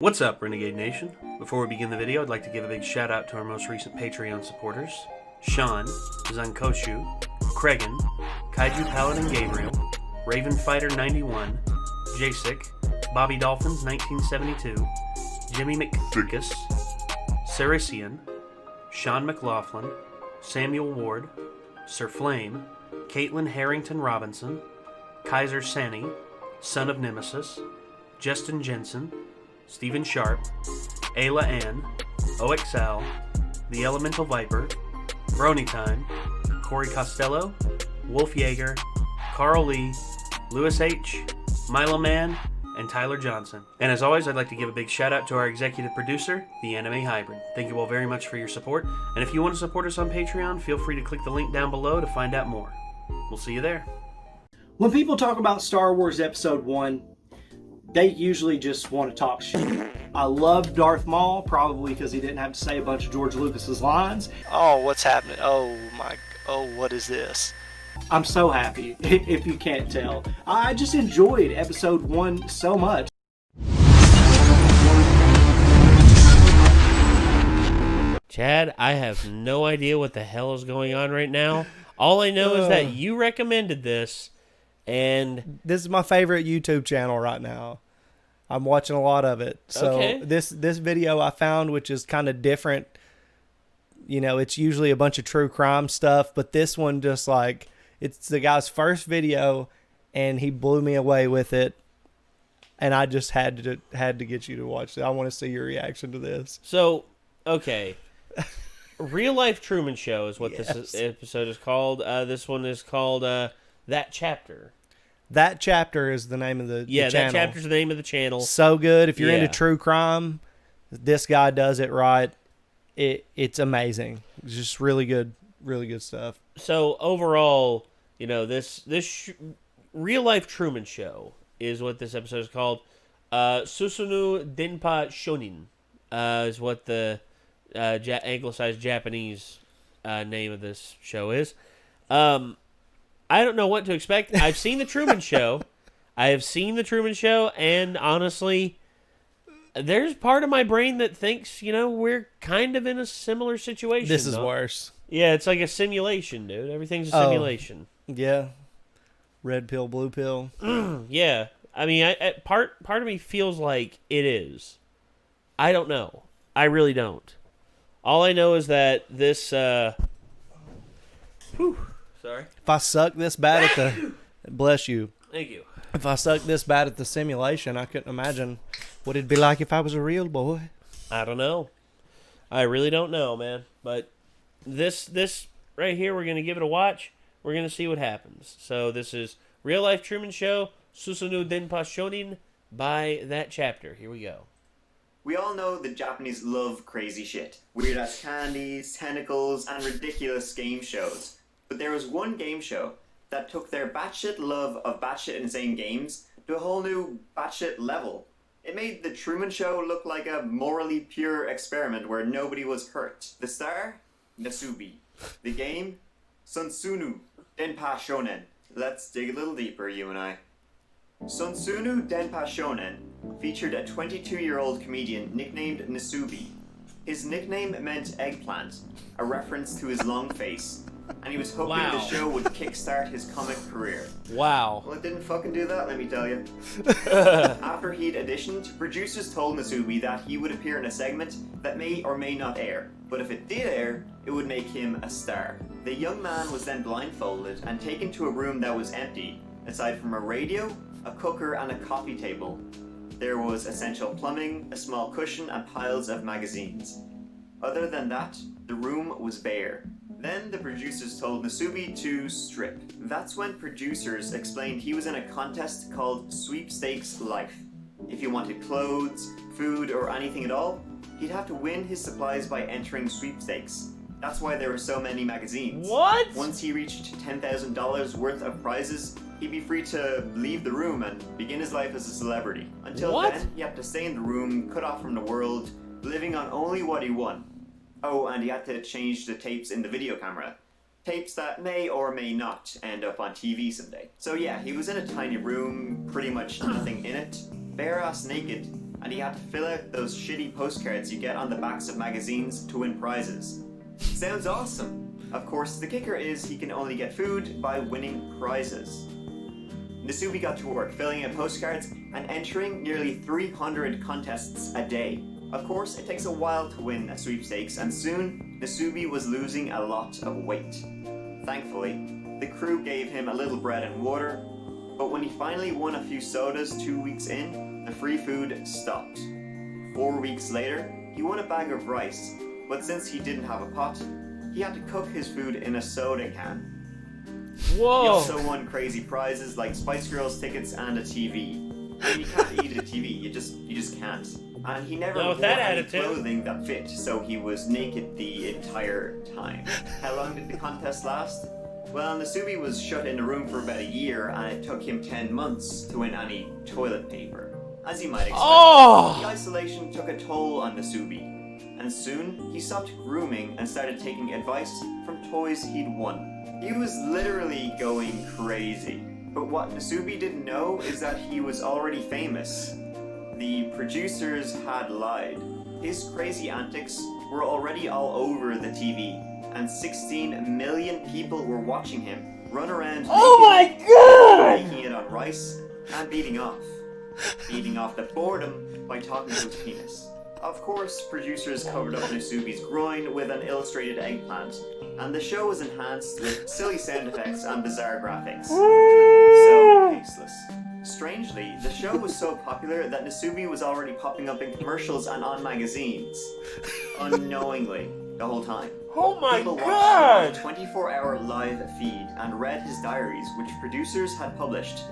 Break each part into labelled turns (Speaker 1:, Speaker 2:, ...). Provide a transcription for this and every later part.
Speaker 1: What's up, Renegade Nation? Before we begin the video, I'd like to give a big shout out to our most recent Patreon supporters: Sean, Zankoshu, Kregan, Kaiju Paladin Gabriel, Raven Fighter 91, Jasik, Bobby Dolphins 1972, Jimmy McFricus, Sarisian, Sean McLaughlin, Samuel Ward, Sir Flame, Caitlin Harrington Robinson, Kaiser Sani, Son of Nemesis, Justin Jensen, Stephen Sharp, Ayla Ann, OXL, The Elemental Viper, Brony Time, Corey Costello, Wolf Yeager, Carl Lee, Lewis H., Milo Man, and Tyler Johnson. And as always, I'd like to give a big shout out to our executive producer, The Anime Hybrid. Thank you all very much for your support, and if you want to support us on Patreon, feel free to click the link down below to find out more. We'll see you there.
Speaker 2: When people talk about Star Wars Episode 1, they usually just want to talk shit. I love Darth Maul, probably because he didn't have to say a bunch of George Lucas's lines.
Speaker 3: Oh, what's happening? Oh what is this?
Speaker 2: I'm so happy, if you can't tell. I just enjoyed Episode 1 so much.
Speaker 1: Chad, I have no idea what the hell is going on right now. All I know is that you recommended this, and
Speaker 4: this is my favorite YouTube channel right now. I'm watching a lot of it. So
Speaker 1: okay.
Speaker 4: this video I found, which is kind of different. You know, it's usually a bunch of true crime stuff, but this one just like, it's the guy's first video, and he blew me away with it. And I just had to get you to watch it. I want to see your reaction to this.
Speaker 1: So, okay. Real Life Truman Show is what this episode is called. This one is called That Chapter.
Speaker 4: That Chapter is the name of the channel.
Speaker 1: That Chapter's the name of the channel.
Speaker 4: So good. If you're into true crime, this guy does it right. It's amazing. It's just really good stuff.
Speaker 1: So overall, you know, this Real Life Truman Show is what this episode is called. Susunu Denpa Shōnen is what the anglicized Japanese name of this show is. I don't know what to expect. I've seen the Truman Show. I have seen the Truman Show, and honestly, there's part of my brain that thinks, you know, we're kind of in a similar situation.
Speaker 4: This is worse.
Speaker 1: Yeah, it's like a simulation, dude. Everything's a simulation.
Speaker 4: Yeah. Red pill, blue pill.
Speaker 1: Yeah. I mean, part of me feels like it is. I don't know. I really don't. All I know is that this... Sorry.
Speaker 4: If I suck this bad at the... Bless you.
Speaker 1: Thank you.
Speaker 4: If I suck this bad at the simulation, I couldn't imagine what it'd be like if I was a real boy.
Speaker 1: I don't know. I really don't know, man. But this right here, we're going to give it a watch. We're going to see what happens. So this is Real Life Truman Show, Susunu Denpa Shōnen by That Chapter. Here we go.
Speaker 5: We all know the Japanese love crazy shit. Weird-ass candies, tentacles, and ridiculous game shows. But there was one game show that took their batshit love of batshit insane games to a whole new batshit level. It made the Truman Show look like a morally pure experiment where nobody was hurt. The star? Nasubi. The game? Susunu Denpa Shōnen. Let's dig a little deeper, you and I. Susunu Denpa Shōnen featured a 22-year-old comedian nicknamed Nasubi. His nickname meant eggplant, a reference to his long face, and he was hoping the show would kickstart his comic career.
Speaker 1: Wow.
Speaker 5: Well, it didn't fucking do that, let me tell you. After he'd auditioned, producers told Nasubi that he would appear in a segment that may or may not air, but if it did air, it would make him a star. The young man was then blindfolded and taken to a room that was empty, aside from a radio, a cooker, and a coffee table. There was essential plumbing, a small cushion, and piles of magazines. Other than that, the room was bare. Then the producers told Nasubi to strip. That's when producers explained he was in a contest called Sweepstakes Life. If he wanted clothes, food, or anything at all, he'd have to win his supplies by entering sweepstakes. That's why there were so many magazines.
Speaker 1: What?
Speaker 5: Once he reached $10,000 worth of prizes, he'd be free to leave the room and begin his life as a celebrity. Until then, he had to stay in the room, cut off from the world, living on only what he won. Oh, and he had to change the tapes in the video camera. Tapes that may or may not end up on TV someday. So yeah, he was in a tiny room, pretty much nothing in it, bare-ass naked, and he had to fill out those shitty postcards you get on the backs of magazines to win prizes. Sounds awesome. Of course, the kicker is he can only get food by winning prizes. Nasubi got to work filling out postcards and entering nearly 300 contests a day. Of course, it takes a while to win a sweepstakes, and soon Nasubi was losing a lot of weight. Thankfully, the crew gave him a little bread and water, but when he finally won a few sodas 2 weeks in, the free food stopped. 4 weeks later, he won a bag of rice, but since he didn't have a pot, he had to cook his food in a soda can.
Speaker 6: Whoa!
Speaker 5: He also won crazy prizes like Spice Girls tickets and a TV. I mean, you can't eat a TV, you just can't. And he never
Speaker 6: Not
Speaker 5: wore
Speaker 6: with that
Speaker 5: any
Speaker 6: attitude.
Speaker 5: clothing that fit, so he was naked the entire time. How long did the contest last? Well, Nasubi was shut in a room for about a year, and it took him 10 months to win any toilet paper. As you might expect, the isolation took a toll on Nasubi, and soon he stopped grooming and started taking advice from toys he'd won. He was literally going crazy. But what Nasubi didn't know is that he was already famous. The producers had lied. His crazy antics were already all over the TV, and 16 million people were watching him run around making it on rice and beating off the boredom by talking to his penis. Of course, producers covered up Nasubi's groin with an illustrated eggplant, and the show was enhanced with silly sound effects and bizarre graphics. So tasteless. Strangely, the show was so popular that Nasubi was already popping up in commercials and on magazines. Unknowingly, the whole time.
Speaker 6: Oh my
Speaker 5: People
Speaker 6: god!
Speaker 5: watched him on a 24-hour live feed and read his diaries, which producers had published.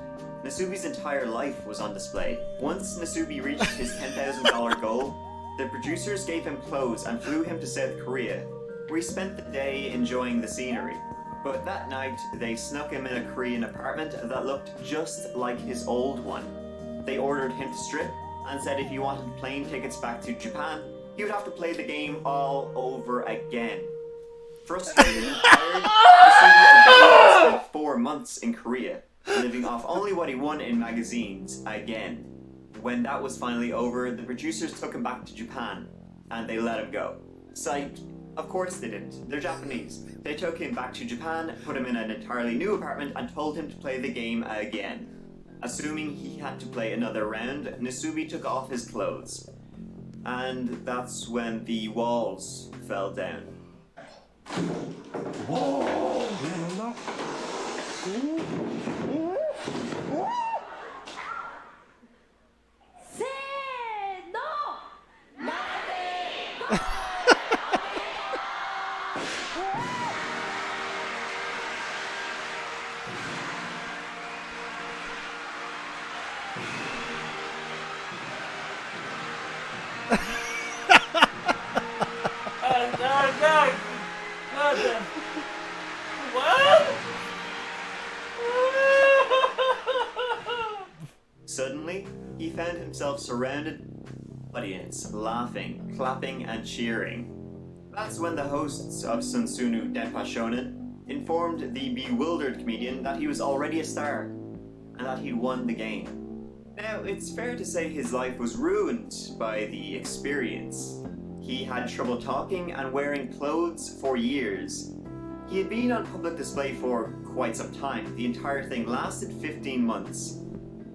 Speaker 5: Nasubi's entire life was on display. Once Nasubi reached his $10,000 goal, the producers gave him clothes and flew him to South Korea, where he spent the day enjoying the scenery. But that night, they snuck him in a Korean apartment that looked just like his old one. They ordered him to strip and said if he wanted plane tickets back to Japan, he would have to play the game all over again. Frustrated and tired, Nasubi spent 4 months in Korea, living off only what he won in magazines again. When that was finally over, the producers took him back to Japan, and they let him go. Psych. Of course they didn't. They're Japanese. They took him back to Japan, put him in an entirely new apartment, and told him to play the game again. Assuming he had to play another round, Nasubi took off his clothes. And that's when the walls fell down. Suddenly, he found himself surrounded by an audience, laughing, clapping, and cheering. That's when the hosts of Susunu Denpa Shōnen informed the bewildered comedian that he was already a star, and that he'd won the game. Now, it's fair to say his life was ruined by the experience. He had trouble talking and wearing clothes for years. He had been on public display for quite some time. The entire thing lasted 15 months.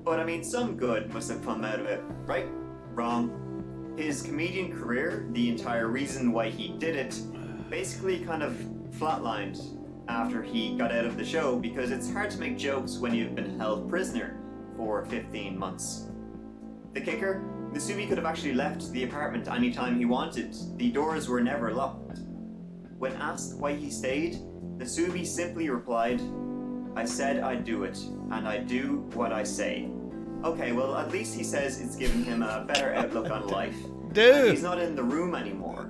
Speaker 5: But I mean, some good must have come out of it, right? Wrong. His comedian career, the entire reason why he did it, basically kind of flatlined after he got out of the show, because it's hard to make jokes when you've been held prisoner for 15 months. The kicker? Nasubi could have actually left the apartment anytime he wanted. The doors were never locked. When asked why he stayed, Nasubi simply replied, "I said I'd do it, and I do what I say." Okay, well, at least he says it's given him a better outlook on life.
Speaker 4: Dude!
Speaker 5: And he's not in the room anymore.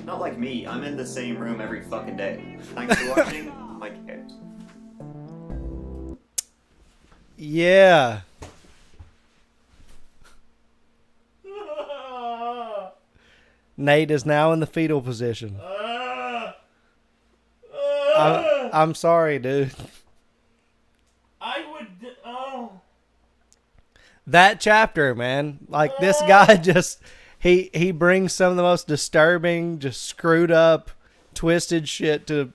Speaker 5: Not like me, I'm in the same room every fucking day. Thanks for watching, Mike out.
Speaker 4: Yeah. Nate is now in the fetal position. I'm sorry, dude.
Speaker 6: I would. Oh.
Speaker 4: that chapter, man. Like, this guy just, he brings some of the most disturbing, just screwed up, twisted shit to,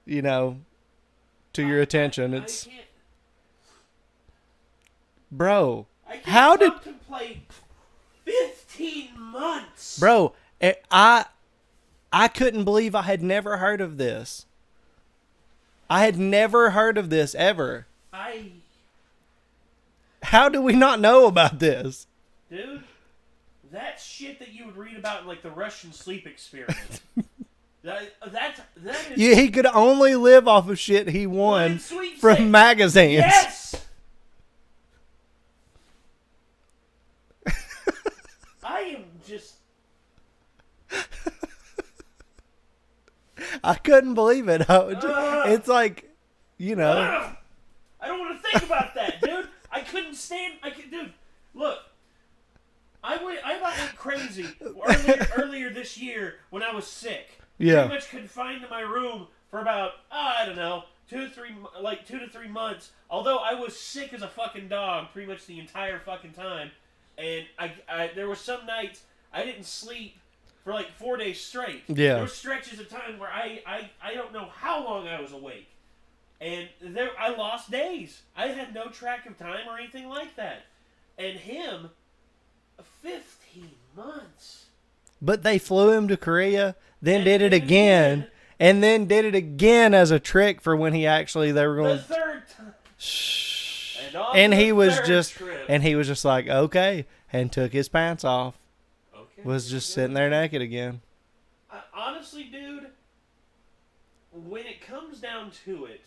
Speaker 4: you know, to your attention. It's, bro, how did,
Speaker 1: contemplate 15 months?
Speaker 4: bro, I couldn't believe I had never heard of this. I had never heard of this ever. How do we not know about this?
Speaker 1: Dude, that's shit that you would read about in, like, the Russian sleep experiment. that is...
Speaker 4: Yeah, he could only live off of shit he won from magazines.
Speaker 1: Yes! I am just...
Speaker 4: I couldn't believe it. It's like, you know.
Speaker 1: I don't want to think about that, dude. I couldn't stand... Dude, look. I about went crazy earlier this year when I was sick.
Speaker 4: Yeah.
Speaker 1: Pretty much confined to my room for about, I don't know, 2 to 3 months. Although I was sick as a fucking dog pretty much the entire fucking time. And there were some nights I didn't sleep for like 4 days straight.
Speaker 4: Yeah.
Speaker 1: There were stretches of time where I don't know how long I was awake. And I lost days. I had no track of time or anything like that. And him, 15 months.
Speaker 4: But they flew him to Korea, then did it again, and then did it again as a trick for when he actually, they were going
Speaker 1: The third time.
Speaker 4: shh.
Speaker 1: And
Speaker 4: he was just like, okay, and took his pants off.
Speaker 1: Okay.
Speaker 4: Was just sitting there naked again.
Speaker 1: Honestly, dude, when it comes down to it,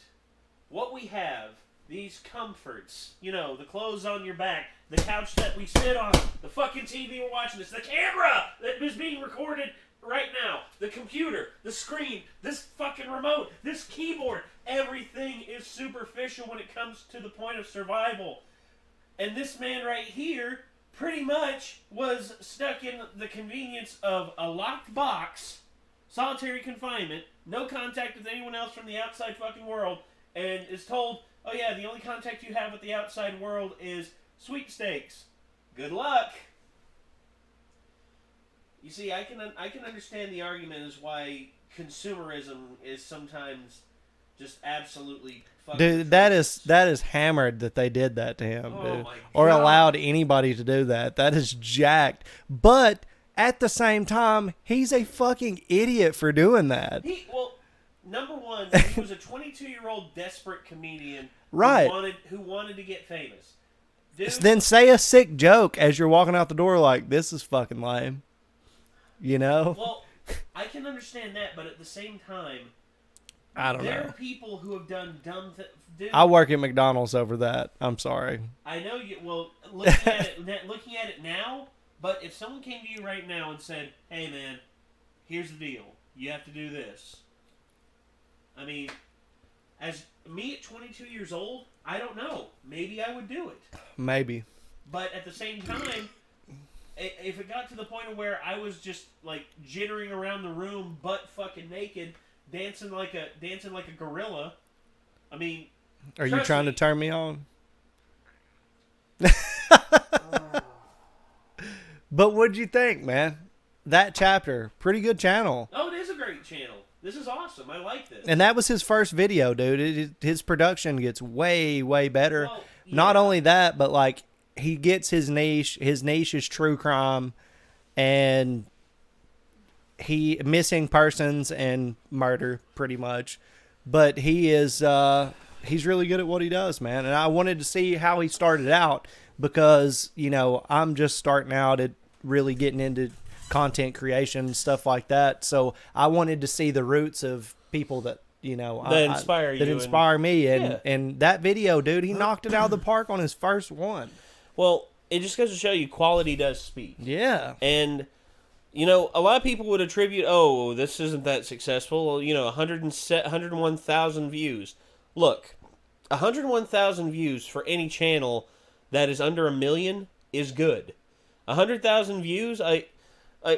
Speaker 1: what we have, these comforts, you know, the clothes on your back, the couch that we sit on, the fucking TV we're watching, this, the camera that is being recorded right now, the computer, the screen, this fucking remote, this keyboard, everything is superficial when it comes to the point of survival. And this man right here pretty much was stuck in the convenience of a locked box, solitary confinement, no contact with anyone else from the outside fucking world, and is told, oh yeah, the only contact you have with the outside world is sweepstakes. Good luck. You see, I can understand the argument as why consumerism is sometimes just absolutely fucking
Speaker 4: Dude, that is hammered that they did that to him,
Speaker 1: Oh
Speaker 4: dude.
Speaker 1: my
Speaker 4: Or
Speaker 1: God.
Speaker 4: allowed anybody to do that. That is jacked. But at the same time, he's a fucking idiot for doing that.
Speaker 1: Number one, he was a 22-year-old desperate comedian
Speaker 4: Right.
Speaker 1: who wanted to get famous. Dude,
Speaker 4: Then say a sick joke as you're walking out the door like, this is fucking lame. You know?
Speaker 1: well, I can understand that, but at the same time,
Speaker 4: I don't
Speaker 1: there
Speaker 4: know.
Speaker 1: are people who have done dumb things.
Speaker 4: I work at McDonald's over that. I'm sorry.
Speaker 1: I know you. Well, looking at it now, but if someone came to you right now and said, "Hey, man, here's the deal. You have to do this." I mean, as me at 22 years old, I don't know. Maybe I would do it.
Speaker 4: Maybe.
Speaker 1: But at the same time, if it got to the point of where I was just like jittering around the room, butt fucking naked, dancing like a gorilla, I mean,
Speaker 4: Are you
Speaker 1: trust
Speaker 4: trying
Speaker 1: me,
Speaker 4: to turn me on? But what'd you think, man? That chapter, pretty good channel.
Speaker 1: Oh, it is a great channel. This is awesome. I like this.
Speaker 4: And that was his first video, dude. His production gets way, way better.
Speaker 1: Well,
Speaker 4: Not
Speaker 1: yeah.
Speaker 4: only that, but like he gets his niche. His niche is true crime, and he missing persons and murder, pretty much. But he is he's really good at what he does, man. And I wanted to see how he started out because I'm just starting out at really getting into content creation and stuff like that. So I wanted to see the roots of people that
Speaker 6: That inspire
Speaker 4: me, and
Speaker 6: Yeah.
Speaker 4: and that video, dude, he knocked it out of the park on his first one.
Speaker 6: Well, it just goes to show you quality does speak.
Speaker 4: Yeah,
Speaker 6: And, a lot of people would attribute, oh, this isn't that successful. 101,000 views. Look, 101,000 views for any channel that is under 1 million is good. 100,000 views,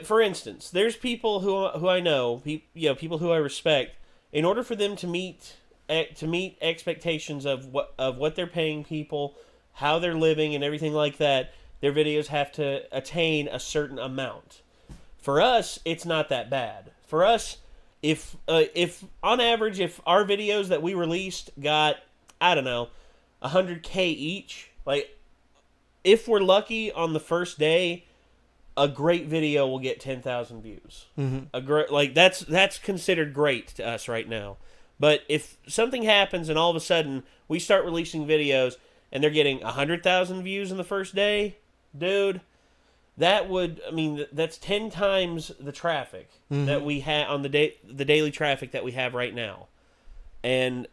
Speaker 6: for instance, there's people who I know, people who I respect. In order for them to meet expectations of what they're paying people, how they're living and everything like that, their videos have to attain a certain amount. For us, it's not that bad. For us, if on average, if our videos that we released got, I don't know, 100K each, like, if we're lucky on the first day, a great video will get 10,000 views. Mm-hmm. That's considered great to us right now. But if something happens and all of a sudden we start releasing videos and they're getting 100,000 views in the first day, dude, that's 10 times the traffic that we had on the daily traffic that we have right now. And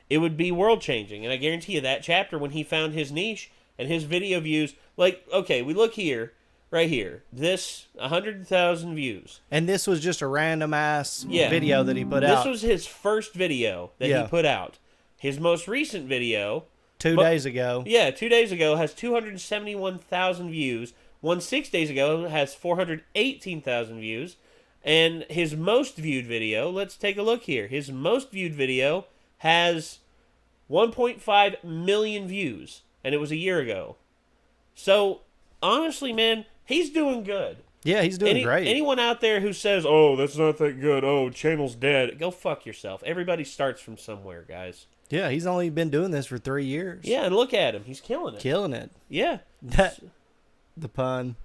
Speaker 6: it would be world changing. And I guarantee you that chapter, when he found his niche and his video views, like, okay, we look here, right here, this 100,000 views.
Speaker 4: And this was just a random ass video that he put out.
Speaker 6: This was his first video that he put out. His most recent video,
Speaker 4: 2 days ago.
Speaker 6: Yeah, 2 days ago, has 271,000 views. 6 days ago has 418,000 views. And his most viewed video, let's take a look here. His most viewed video has 1.5 million views. And it was a year ago. So, honestly, man, he's doing good.
Speaker 4: Yeah, he's doing great.
Speaker 6: Anyone out there who says, oh, that's not that good, oh, channel's dead, go fuck yourself. Everybody starts from somewhere, guys.
Speaker 4: Yeah, he's only been doing this for 3 years.
Speaker 6: Yeah, and look at him. He's killing it.
Speaker 4: Killing it.
Speaker 6: Yeah.
Speaker 4: The pun.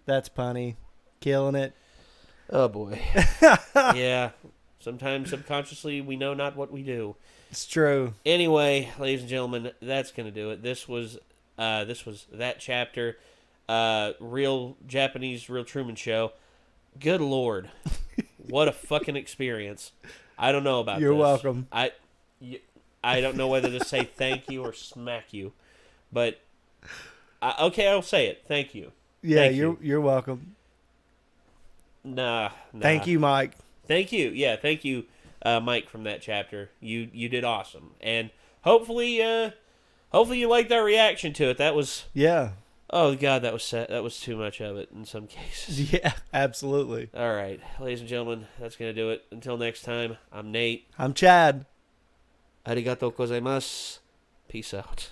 Speaker 4: That's punny. Killing it.
Speaker 6: Oh, boy. Yeah. Sometimes subconsciously we know not what we do.
Speaker 4: It's true.
Speaker 6: Anyway, ladies and gentlemen, that's going to do it. This was that chapter. Real Japanese, real Truman Show. Good Lord. What a fucking experience. I don't know about
Speaker 4: You're
Speaker 6: this.
Speaker 4: welcome.
Speaker 6: I don't know whether to say thank you or smack you. But, okay, I'll say it. Thank you.
Speaker 4: Yeah, you're welcome.
Speaker 6: Nah.
Speaker 4: Thank you, Mike.
Speaker 6: Thank you. Yeah, thank you, Mike, from that chapter. You did awesome. And hopefully you liked our reaction to it. That was...
Speaker 4: Yeah.
Speaker 6: Oh, God, that was sad. That was too much of it in some cases.
Speaker 4: Yeah, absolutely.
Speaker 6: All right, ladies and gentlemen, that's going to do it. Until next time, I'm Nate.
Speaker 4: I'm Chad.
Speaker 6: Arigatou gozaimasu. Peace out.